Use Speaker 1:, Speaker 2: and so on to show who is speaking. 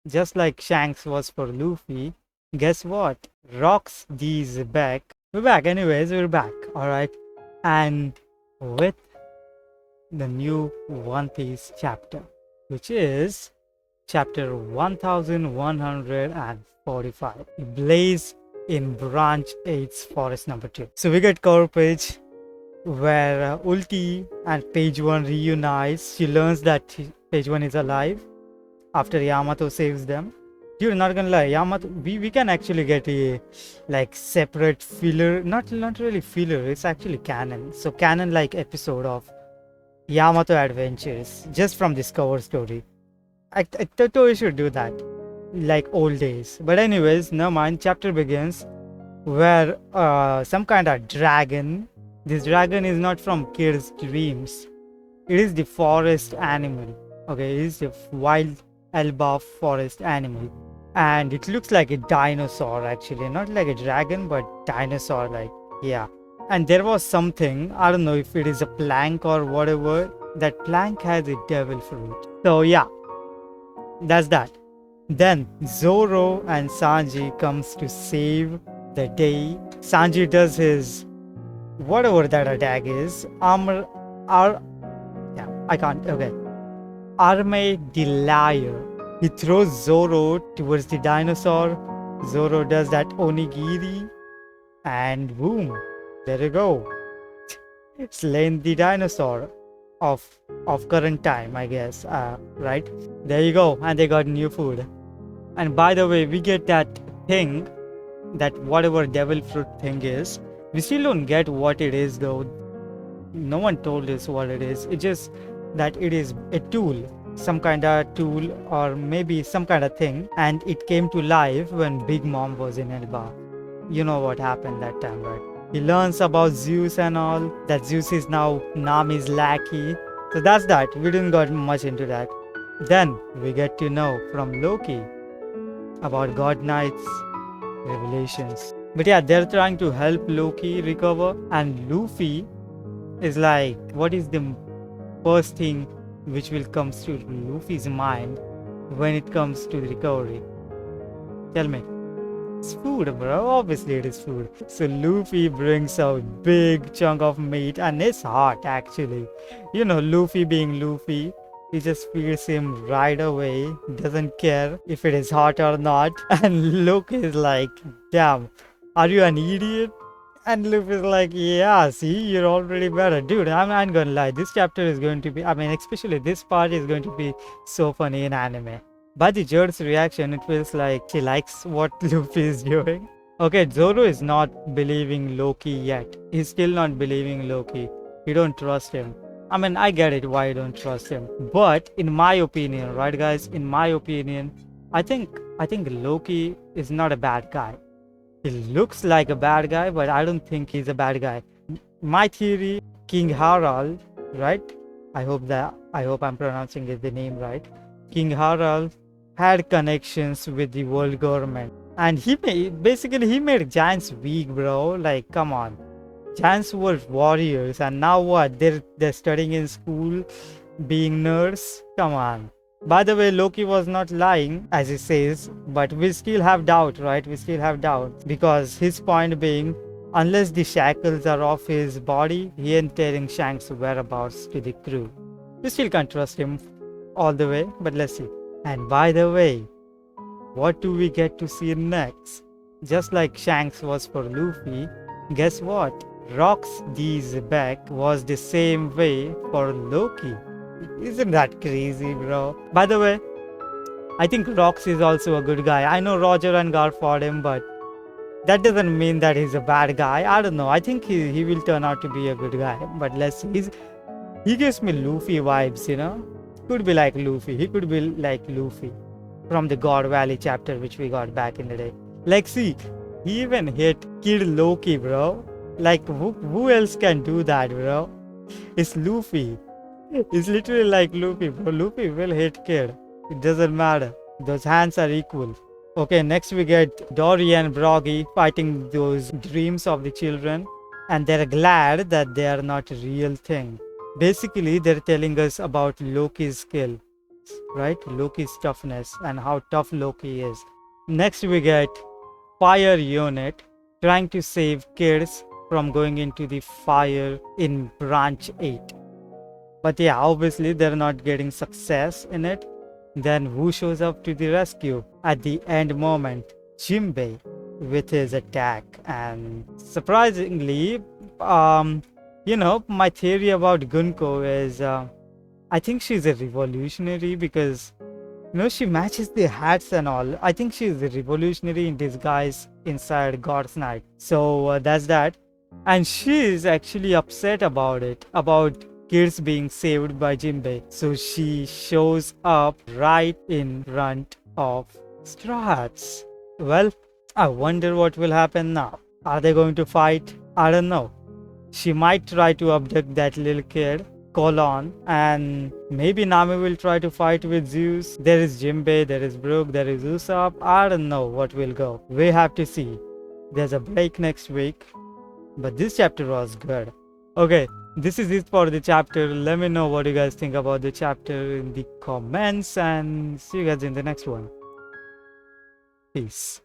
Speaker 1: Just like Shanks was for Luffy, guess what? Rocks these back. We're back, anyways, we're back, alright? And with the new One Piece chapter, which is chapter 1145, Blaze in Branch 8's Forest number 2. So we get cover page where Ulti and Page 1 reunites. She learns that Page 1 is alive after Yamato saves them. Dude, not gonna lie, Yamato, we can actually get a like separate filler, not really filler, it's actually canon. So canon like episode of Yamato adventures just from this cover story. I thought we should do that like old days. But anyways, no mind. Chapter begins where some kind of dragon. This dragon is not from kids' dreams. It is the forest animal. Okay, it is the wild Elbaf forest animal. And it looks like a dinosaur actually. Not like a dragon, but dinosaur like, yeah. And there was something, I don't know if it is a plank or whatever. That plank has a devil fruit. So yeah, that's that. Then Zoro and Sanji comes to save the day. Sanji does his whatever that attack is. I can't. Okay. Arme the Liar. He throws Zoro towards the dinosaur. Zoro does that onigiri, and boom, there you go. Slain the dinosaur of current time, I guess. Right? There you go. And they got new food. And by the way, we get that thing, that whatever devil fruit thing is. We still don't get what it is though. No one told us what it is. It's just that it is a tool, some kind of tool, or maybe some kind of thing, and it came to life when Big Mom was in Elbaf. You know what happened that time, right? He learns about Zeus and all, that Zeus is now Nami's lackey. So that's that. We didn't got much into that. Then we get to know from Loki about God Knight's revelations. But yeah, they're trying to help Loki recover, and Luffy is like, what is the first thing which will come to Luffy's mind when it comes to recovery? Tell me. It's food, bro. Obviously it is food. So Luffy brings a big chunk of meat, and it's hot actually. You know, Luffy being Luffy, he just feeds him right away, doesn't care if it is hot or not. And Luffy is like, damn, are you an idiot? And Luffy's like, yeah, see, you're already better. Dude, I'm not gonna lie, this chapter is going to be, I mean, especially this part is going to be so funny in anime. By the Jord's reaction, it feels like she likes what Luffy is doing. Okay, Zoro is not believing Loki yet. He's still not believing Loki. He don't trust him. I mean, I get it why you don't trust him. But in my opinion, right guys, in my opinion, I think Loki is not a bad guy. He looks like a bad guy, but I don't think he's a bad guy. My theory, King Harald, right? I hope I'm pronouncing the name right. King Harald had connections with the world government, and he made giants weak, bro. Like, come on, giants were warriors, and now what? They're studying in school, being nerds. Come on. By the way, Loki was not lying, as he says, but we still have doubt, right? We still have doubt, because his point being, unless the shackles are off his body, he ain't telling Shanks' whereabouts to the crew. We still can't trust him all the way, but let's see. And by the way, what do we get to see next? Just like Shanks was for Luffy, guess what? Rocks Xebec was the same way for Loki. Isn't that crazy, bro? By the way, I think Rocks is also a good guy. I know Roger and Gar fought him, but that doesn't mean that he's a bad guy. I don't know. I think he will turn out to be a good guy. But let's see. He gives me Luffy vibes, you know? Could be like Luffy. He could be like Luffy from the God Valley chapter, which we got back in the day. Like, see, he even killed Loki, bro. Like, who else can do that, bro? It's Luffy. It's literally like Luffy, bro. Luffy will hit kid. It doesn't matter. Those hands are equal. Okay, next we get Dory and Broggy fighting those dreams of the children. And they're glad that they are not a real thing. Basically, they're telling us about Loki's skill. right? Loki's toughness and how tough Loki is. Next we get fire unit trying to save kids from going into the fire in branch 8. But yeah, obviously they're not getting success in it. Then who shows up to the rescue at the end moment? Jinbei with his attack. And surprisingly, my theory about Gunko is I think she's a revolutionary because she matches the hats and all. I think she's a revolutionary in disguise inside God's Night. So that's that. And she is actually upset about it, about kids being saved by Jinbei. So she shows up right in front of Straw Hats. Well, I wonder what will happen now. Are they going to fight? I don't know. She might try to abduct that little kid, Colon, and maybe Nami will try to fight with Zeus. There is Jinbei, there is Brook, there is Usopp. I don't know what will go. We have to see. There's a break next week, but this chapter was good. Okay, this is it for the chapter. Let me know what you guys think about the chapter in the comments, and see you guys in the next one. Peace.